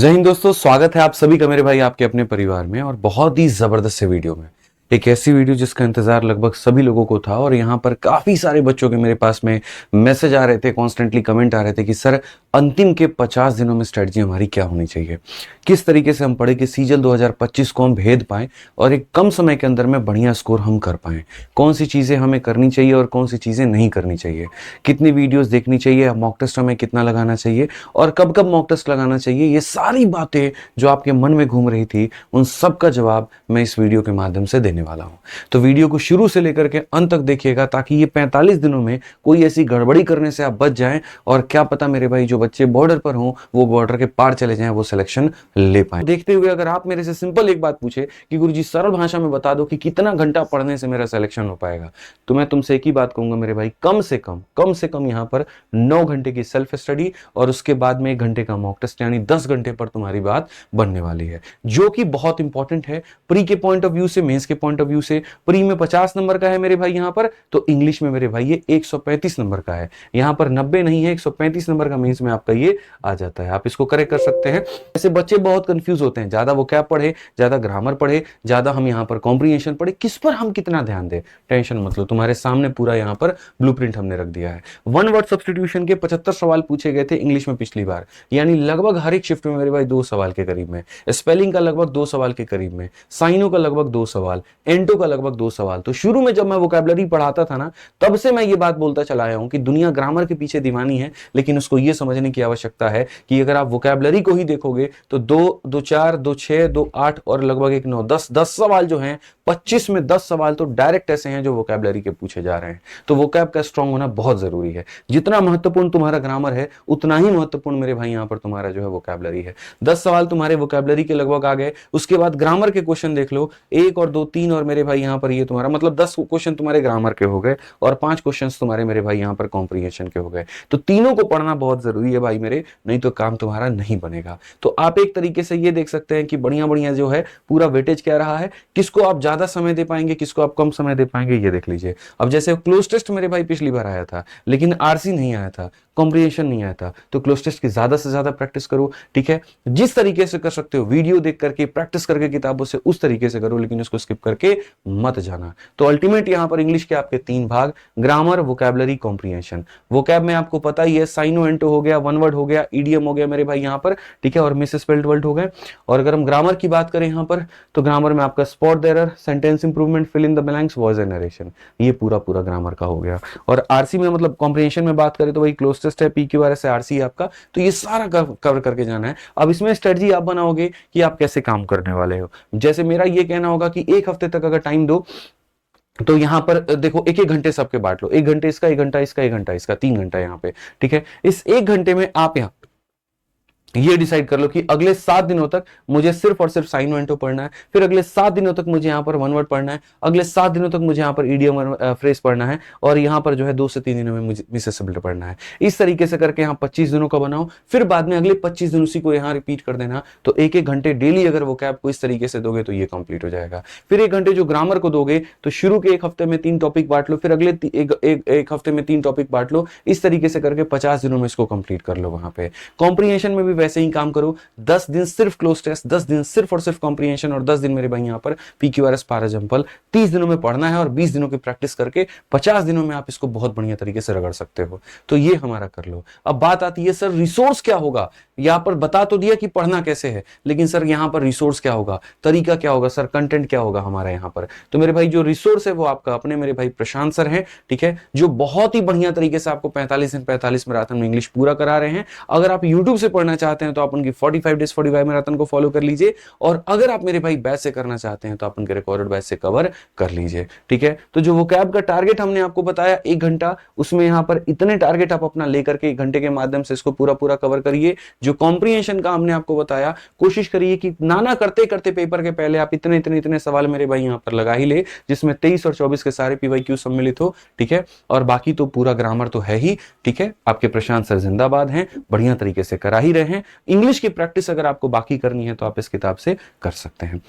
जय हिंद दोस्तों, स्वागत है आप सभी का मेरे भाई आपके अपने परिवार में और बहुत ही जबरदस्त से वीडियो में। एक ऐसी वीडियो जिसका इंतजार लगभग सभी लोगों को था और यहाँ पर काफी सारे बच्चों के मेरे पास में मैसेज आ रहे थे, कॉन्स्टेंटली कमेंट आ रहे थे कि सर अंतिम के 50 दिनों में स्ट्रेटजी हमारी क्या होनी चाहिए, किस तरीके से हम पढ़े कि सीजल 2025 को हम भेद पाएं और एक कम समय के अंदर में बढ़िया स्कोर हम कर पाएं। कौन सी चीजें हमें करनी चाहिए और कौन सी चीजें नहीं करनी चाहिए, कितनी वीडियोस देखनी चाहिए, मॉक टेस्ट हमें कितना लगाना चाहिए और कब कब मॉक टेस्ट लगाना चाहिए। ये सारी बातें जो आपके मन में घूम रही थी उन सब का जवाब मैं इस वीडियो के माध्यम से देने वाला हूं। तो वीडियो को शुरू से लेकर के अंत तक देखिएगा ताकि ये 45 दिनों में कोई ऐसी गड़बड़ी करने से आप बच जाएं और क्या पता मेरे भाई जो बच्चे बॉर्डर पर हों वो बॉर्डर के पार चले जाएं, वो सिलेक्शन ले पाए। देखते हुए अगर आप मेरे से सिंपल एक बात पूछे कि गुरुजी सरल भाषा में बता दो कि कितना घंटा पढ़ने से मेरा सिलेक्शन हो पाएगा, तो मैं तुमसे एक ही बात कहूंगा मेरे भाई, कम से कम यहां पर 9 घंटे की सेल्फ स्टडी और उसके बाद में 1 घंटे का मॉक टेस्ट, यानी 10 घंटे पर तुम्हारी बात बनने वाली है, जो कि बहुत इंपॉर्टेंट है प्री के पॉइंट ऑफ व्यू से, मेंस के पॉइंट ऑफ व्यू से। प्री में 50 नंबर का है मेरे भाई यहां पर, तो इंग्लिश में मेरे भाई ये 135 नंबर का है। यहां पर 90 नहीं है, 135 नंबर का मेंस में आपका ये आ जाता है। आप इसको करेक्ट कर सकते हैं। ऐसे बच्चे बहुत कंफ्यूज होते हैं, ज्यादा वोकैब पढ़े, ज्यादा ग्रामर पढ़े, ज्यादा हम यहां पर कॉम्प्रिहेंशन पढ़े, किस पर हम कितना ध्यान दें। टेंशन मत लो, तुम्हारे सामने पूरा यहां पर ब्लूप्रिंट हमने रख दिया है। वन वर्ड सब्स्टिट्यूशन के 75 सवाल पूछे गए थे इंग्लिश में पिछली बार, यानी लगभग हर एक शिफ्ट में मेरे भाई 2 सवाल के करीब में, स्पेलिंग का लगभग 2 सवाल के करीब में, साइनो का लगभग 2 सवाल, एंटो का लगभग 2 सवाल। तो शुरू में जब मैं वोकैबुलरी पढ़ाता था ना, तब से मैं ये बात बोलता चला आया हूं कि दुनिया ग्रामर के पीछे दीवानी है, लेकिन उसको ये समझने की आवश्यकता है कि अगर आप वोकैबुलरी को ही देखोगे तो 2 4 2 6 2 8 और लगभग 1 9 10 सवाल जो हैं, 25 में 10 सवाल तो डायरेक्ट ऐसे हैं जो वोकैबुलरी के पूछे जा रहे हैं। तो वोकैब का स्ट्रांग होना बहुत जरूरी है। जितना महत्वपूर्ण तुम्हारा ग्रामर है उतना ही महत्वपूर्ण मेरे भाई यहां पर तुम्हारा जो है वोकैबुलरी है। 10 सवाल तुम्हारे वोकैबुलरी के लगभग आ गए, उसके बाद ग्रामर के क्वेश्चन देख लो, 1 और 2 3 और मेरे भाई यहां पर ये तुम्हारा मतलब 10 क्वेश्चन तुम्हारे ग्रामर के हो गए और 5 क्वेश्चन तुम्हारे मेरे भाई यहां पर कॉम्प्रिहेंशन के हो गए। तो तीनों को पढ़ना बहुत जरूरी है भाई मेरे, नहीं तो काम तुम्हारा नहीं बनेगा। तो आप एक तरीके से ये देख सकते हैं कि बढ़िया बढ़िया जो है पूरा वेटेज क्या रहा है, किसको आप ज्यादा समय दे पाएंगे, किसको आप कम समय दे पाएंगे, ये देख लीजिए। अब जैसे क्लोज टेस्ट मेरे भाई पिछली बार आया था लेकिन आरसी नहीं आया था, कॉम्प्रिहेंशन नहीं आया था, तो क्लोज टेस्ट की ज्यादा से ज्यादा प्रैक्टिस करो। ठीक है, जिस तरीके से कर सकते हो वीडियो देख करके, प्रैक्टिस करके किताबों से, उस तरीके से करो, लेकिन उसको स्किप करके मत जाना। तो अल्टीमेट यहां पर इंग्लिश के आपके 3 भाग, ग्रामर, वोकैबुलरी, कॉम्प्रिहेंशन। वोकैब में आपको पता ही है, साइनो एंटो हो गया, वन वर्ड हो गया, ईडीएम हो गया मेरे भाई यहां पर, ठीक है, और मिसस्पेल्ड वर्ड हो गए। और अगर हम ग्रामर की बात करें यहां पर, तो ग्रामर में आपका spot the error, sentence improvement, fill in the blanks, voice and narration, ये पूरा पूरा ग्रामर का हो गया। और आरसी में मतलब कॉम्प्रिहेंशन में बात करें तो वही क्लोज टेस्ट है, पीक्यूआर से आरसी आपका, तो ये सारा कवर करके जाना है। अब इसमें स्ट्रेटजी आप बनाओगे कि आप कैसे काम करने वाले हो। जैसे मेरा ये कहना होगा कि 1 हफ्ते तक अगर टाइम दो तो यहां पर देखो 1 1 घंटे सबके बांट लो, 1 घंटे इसका, 1 घंटा इसका, 1 घंटा इसका, 3 घंटा यहां पे। ठीक है, इस 1 घंटे में आप यहां ये डिसाइड कर लो कि अगले 7 दिनों तक मुझे सिर्फ और सिर्फ साइन एंटो पढ़ना है, फिर अगले 7 दिनों तक मुझे यहां पर वन वर्ड पढ़ना है, अगले 7 दिनों तक मुझे यहां पर ईडीएम फ्रेज पढ़ना है, और यहां पर जो है 2 से 3 दिनों में मुझे मिसेसिबल पढ़ना है। इस तरीके से करके यहां 25 दिनों का बनाओ, फिर बाद में अगले 25 दिन उसी को यहां रिपीट कर देना। तो 1 1 घंटे डेली अगर वो कैब को इस तरीके से दोगे तो ये कंप्लीट हो जाएगा। फिर 1 घंटे जो ग्रामर को दोगे तो शुरू के 1 हफ्ते में 3 टॉपिक बांट लो, फिर अगले एक हफ्ते में 3 टॉपिक बांट लो, इस तरीके से करके 50 दिनों में इसको कंप्लीट कर लो। वहां पे कॉम्प्रिहेंशन में भी वैसे ही काम करो, 10 दिन सिर्फ क्लोज टेस्ट, 10 दिन सिर्फ और सिर्फ कॉम्प्रिहेंशन, और 10 दिन मेरे भाई यहां पर पीक्यूआरएस पैराजंपल। 30 दिनों में पढ़ना है और 20 दिनों की प्रैक्टिस करके 50 दिनों में आप इसको बहुत बढ़िया तरीके से रगड़ सकते हो। तो ये हमारा कर लो। अब बात आती है सर रिसोर्स क्या होगा। यहां पर बता तो दिया कि पढ़ना कैसे है, लेकिन सर यहां पर रिसोर्स क्या होगा, तरीका क्या होगा, सर कंटेंट क्या होगा हमारा यहां पर। तो मेरे भाई जो रिसोर्स है वो आपका अपने मेरे भाई प्रशांत सर हैं, ठीक है, जो बहुत ही बढ़िया तरीके से आपको 45 दिन 45 मैराथन में इंग्लिश पूरा करा रहे हैं। अगर आप यूट्यूब से पढ़ना चाहते हैं तो आप उनकी 45 डेज 45 मैराथन को फॉलो कर लीजिए, और अगर आप मेरे भाई बैच से करना चाहते हैं तो आप उनके रिकॉर्डेड बैच से कवर कर लीजिए। ठीक है, तो जो वोकैब का टारगेट हमने आपको बताया 1 घंटा, उसमें यहां पर इतने टारगेट आप अपना लेकर के 1 घंटे के माध्यम से इसको पूरा पूरा कवर करिए। जो कॉम्प्रिहेंशन का हमने आपको बताया, कोशिश करिए कि नाना करते करते पेपर के पहले आप इतने इतने इतने सवाल मेरे भाई यहां पर लगा ही ले, जिसमें 23 और 24 के सारे पीवाईक्यू सम्मिलित हो। ठीक है, और बाकी तो पूरा ग्रामर तो है ही। ठीक है, आपके प्रशांत सर जिंदाबाद हैं, बढ़िया तरीके से करा ही रहे हैं। इंग्लिश की प्रैक्टिस अगर आपको बाकी करनी है तो आप इस किताब से कर सकते हैं।